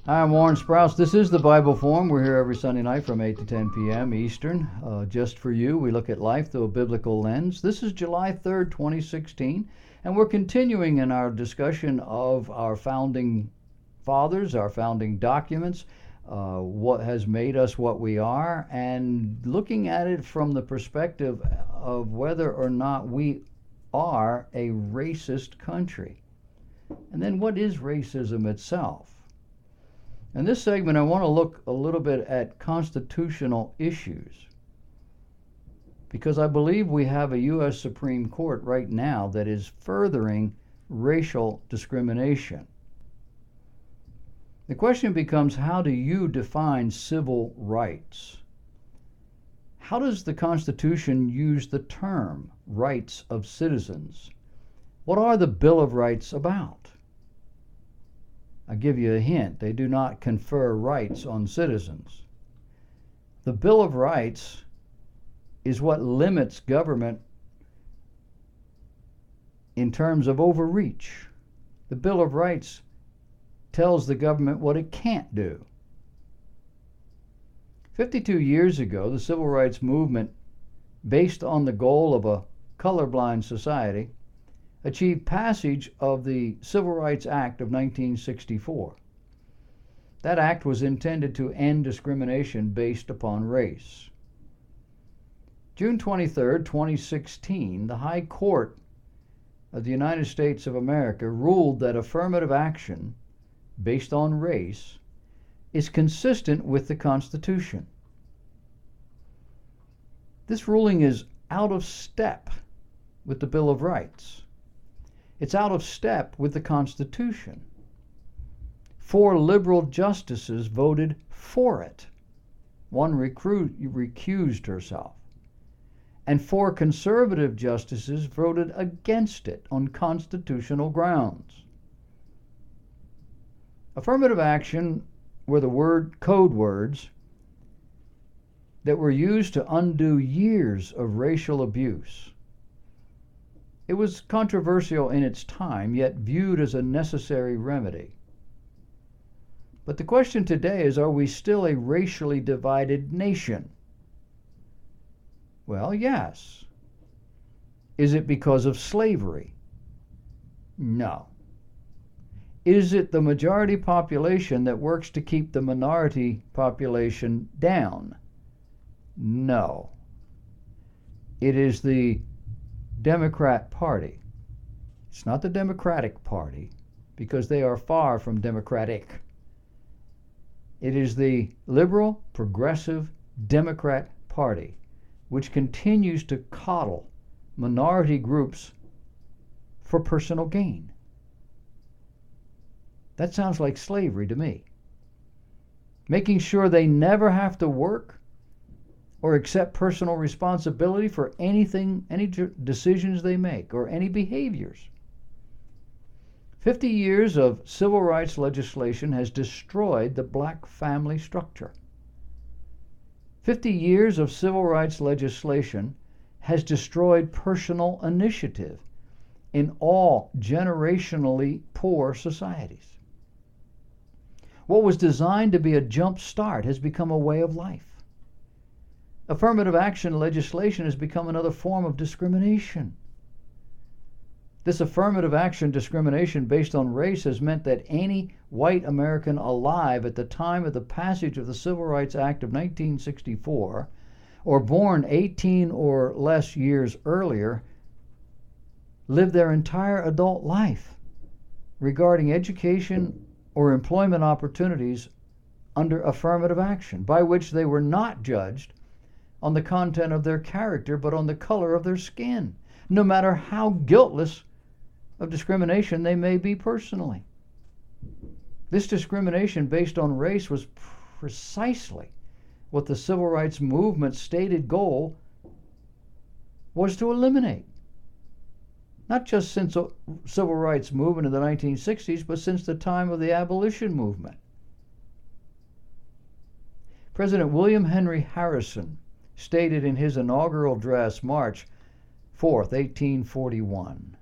Hi, I'm Warren Sprouse. This is the Bible Forum. We're here every Sunday night from 8 to 10 p.m. Eastern. Just for you, we look at life through a biblical lens. This is July 3rd, 2016, and we're continuing in our discussion of our founding fathers, our founding documents, what has made us what we are, and looking at it from the perspective of whether or not we are a racist country. And then what is racism itself? In this segment, I want to look a little bit at constitutional issues because I believe we have a U.S. Supreme Court right now that is furthering racial discrimination. The question becomes, how do you define civil rights? How does the Constitution use the term rights of citizens? What are the Bill of Rights about? I'll give you a hint. They do not confer rights on citizens. The Bill of Rights is what limits government in terms of overreach. The Bill of Rights tells the government what it can't do. 52 years ago, the Civil Rights Movement, based on the goal of a colorblind society, achieved passage of the Civil Rights Act of 1964. That act was intended to end discrimination based upon race. June 23, 2016, the High Court of the United States of America ruled that affirmative action based on race is consistent with the Constitution. This ruling is out of step with the Bill of Rights. It's out of step with the Constitution. 4 liberal justices voted for it. One recused herself. And 4 conservative justices voted against it on constitutional grounds. Affirmative action were the code words that were used to undo years of racial abuse. It was controversial in its time, yet viewed as a necessary remedy. But the question today is, are we still a racially divided nation? Well, yes. Is it because of slavery? No. Is it the majority population that works to keep the minority population down? No. It is the Democrat Party. It's not the Democratic Party, because they are far from democratic. It is the liberal, progressive Democrat Party, which continues to coddle minority groups for personal gain. That sounds like slavery to me. Making sure they never have to work or accept personal responsibility for anything, any decisions they make, or any behaviors. 50 years of civil rights legislation has destroyed the black family structure. 50 years of civil rights legislation has destroyed personal initiative in all generationally poor societies. What was designed to be a jump start has become a way of life. Affirmative action legislation has become another form of discrimination. This affirmative action discrimination based on race has meant that any white American alive at the time of the passage of the Civil Rights Act of 1964, or born 18 or less years earlier, lived their entire adult life regarding education or employment opportunities under affirmative action, by which they were not judged on the content of their character, but on the color of their skin, no matter how guiltless of discrimination they may be personally. This discrimination based on race was precisely what the Civil Rights Movement's stated goal was to eliminate. Not just since the Civil Rights Movement in the 1960s, but since the time of the Abolition Movement. President William Henry Harrison stated in his inaugural address, March 4th, 1841.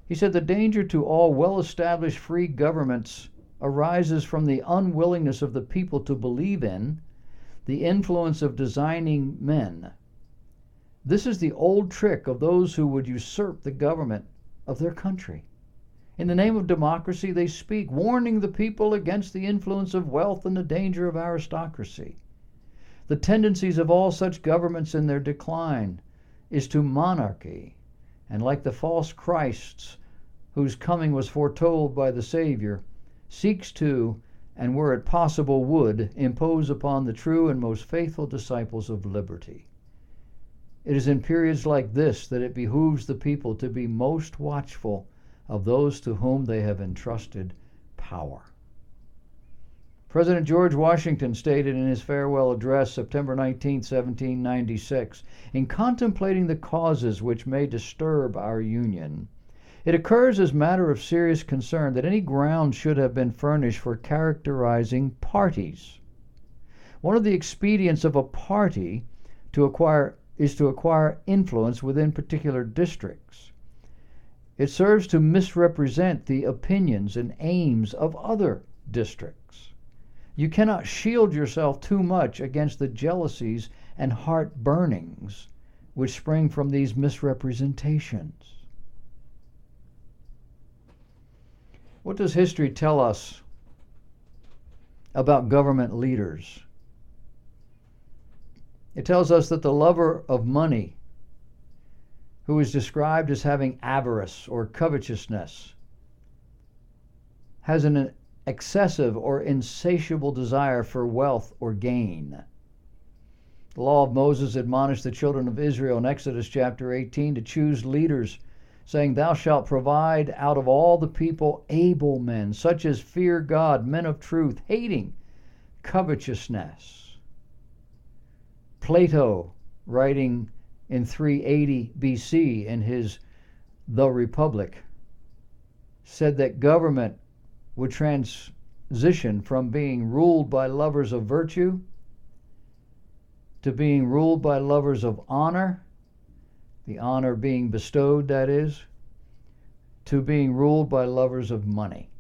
He said, "The danger to all well-established free governments arises from the unwillingness of the people to believe in the influence of designing men. This is the old trick of those who would usurp the government of their country. In the name of democracy, they speak, warning the people against the influence of wealth and the danger of aristocracy. The tendencies of all such governments in their decline is to monarchy, and like the false Christs whose coming was foretold by the Savior, seeks to, and were it possible would, impose upon the true and most faithful disciples of liberty. It is in periods like this that it behooves the people to be most watchful of those to whom they have entrusted power. President George Washington stated in his farewell address, September 19, 1796, in contemplating the causes which may disturb our Union, it occurs as matter of serious concern that any ground should have been furnished for characterizing parties. One of the expedients of a party is to acquire influence within particular districts. It serves to misrepresent the opinions and aims of other districts. You cannot shield yourself too much against the jealousies and heart burnings which spring from these misrepresentations. What does history tell us about government leaders? It tells us that the lover of money, who is described as having avarice or covetousness, has an excessive or insatiable desire for wealth or gain. The law of Moses admonished the children of Israel in Exodus chapter 18 to choose leaders, saying, "Thou shalt provide out of all the people able men, such as fear God, men of truth, hating covetousness." Plato, writing in 380 BC in his The Republic, said that government would transition from being ruled by lovers of virtue to being ruled by lovers of honor, the honor being bestowed, that is, to being ruled by lovers of money.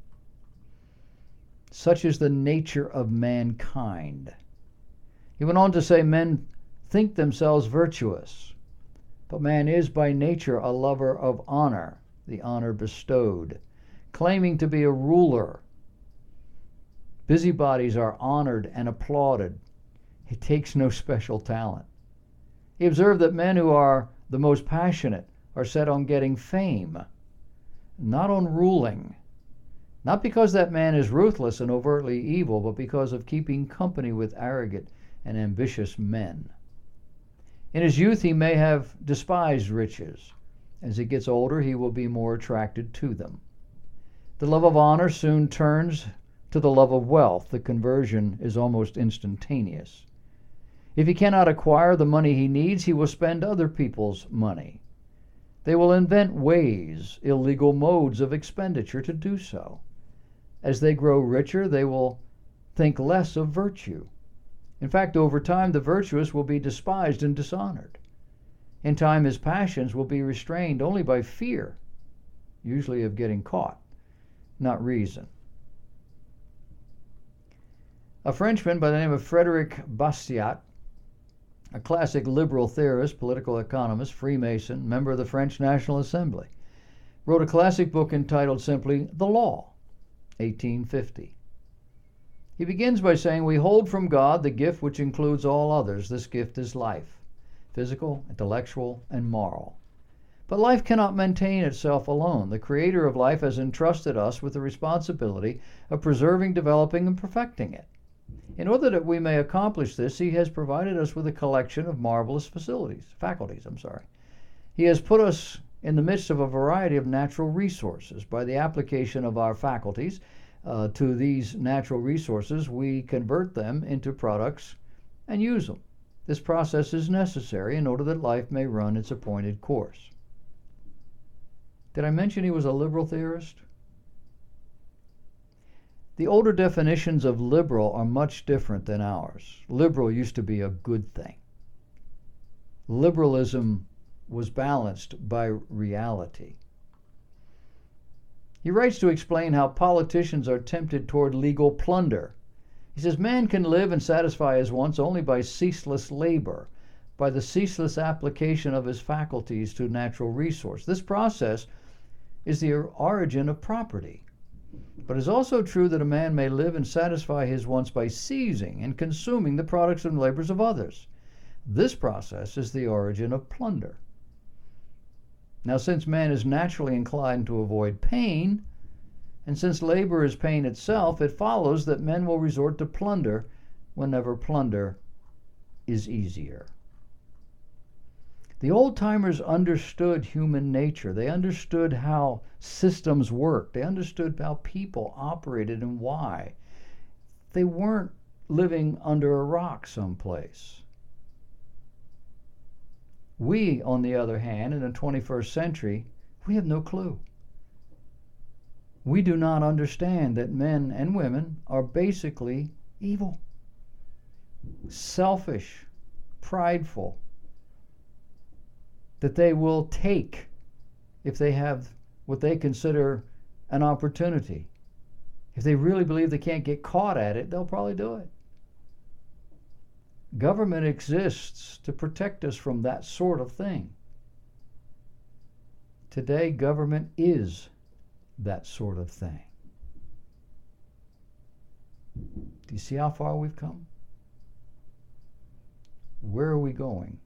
Such is the nature of mankind. He went on to say, men think themselves virtuous, but man is by nature a lover of honor, the honor bestowed, claiming to be a ruler. Busybodies are honored and applauded. It takes no special talent. He observed that men who are the most passionate are set on getting fame, not on ruling. Not because that man is ruthless and overtly evil, but because of keeping company with arrogant and ambitious men. In his youth, he may have despised riches. As he gets older, he will be more attracted to them. The love of honor soon turns to the love of wealth. The conversion is almost instantaneous. If he cannot acquire the money he needs, he will spend other people's money. They will invent ways, illegal modes of expenditure to do so. As they grow richer, they will think less of virtue. In fact, over time, the virtuous will be despised and dishonored. In time, his passions will be restrained only by fear, usually of getting caught, not reason. A Frenchman by the name of Frédéric Bastiat, a classic liberal theorist, political economist, Freemason, member of the French National Assembly, wrote a classic book entitled simply The Law, 1850. He begins by saying, "We hold from God the gift which includes all others. This gift is life, physical, intellectual, and moral. But life cannot maintain itself alone. The Creator of life has entrusted us with the responsibility of preserving, developing, and perfecting it. In order that we may accomplish this, he has provided us with a collection of marvelous faculties. He has put us in the midst of a variety of natural resources. By the application of our faculties to these natural resources, we convert them into products and use them. This process is necessary in order that life may run its appointed course." Did I mention he was a liberal theorist? The older definitions of liberal are much different than ours. Liberal used to be a good thing. Liberalism was balanced by reality. He writes to explain how politicians are tempted toward legal plunder. He says, man can live and satisfy his wants only by ceaseless labor, by the ceaseless application of his faculties to natural resource. This process is the origin of property. But it is also true that a man may live and satisfy his wants by seizing and consuming the products and labors of others. This process is the origin of plunder. Now, since man is naturally inclined to avoid pain, and since labor is pain itself, it follows that men will resort to plunder whenever plunder is easier. The old-timers understood human nature. They understood how systems worked. They understood how people operated and why. They weren't living under a rock someplace. We, on the other hand, in the 21st century, we have no clue. We do not understand that men and women are basically evil, selfish, prideful, that they will take if they have what they consider an opportunity. If they really believe they can't get caught at it, they'll probably do it. Government exists to protect us from that sort of thing. Today, government is that sort of thing. Do you see how far we've come? Where are we going?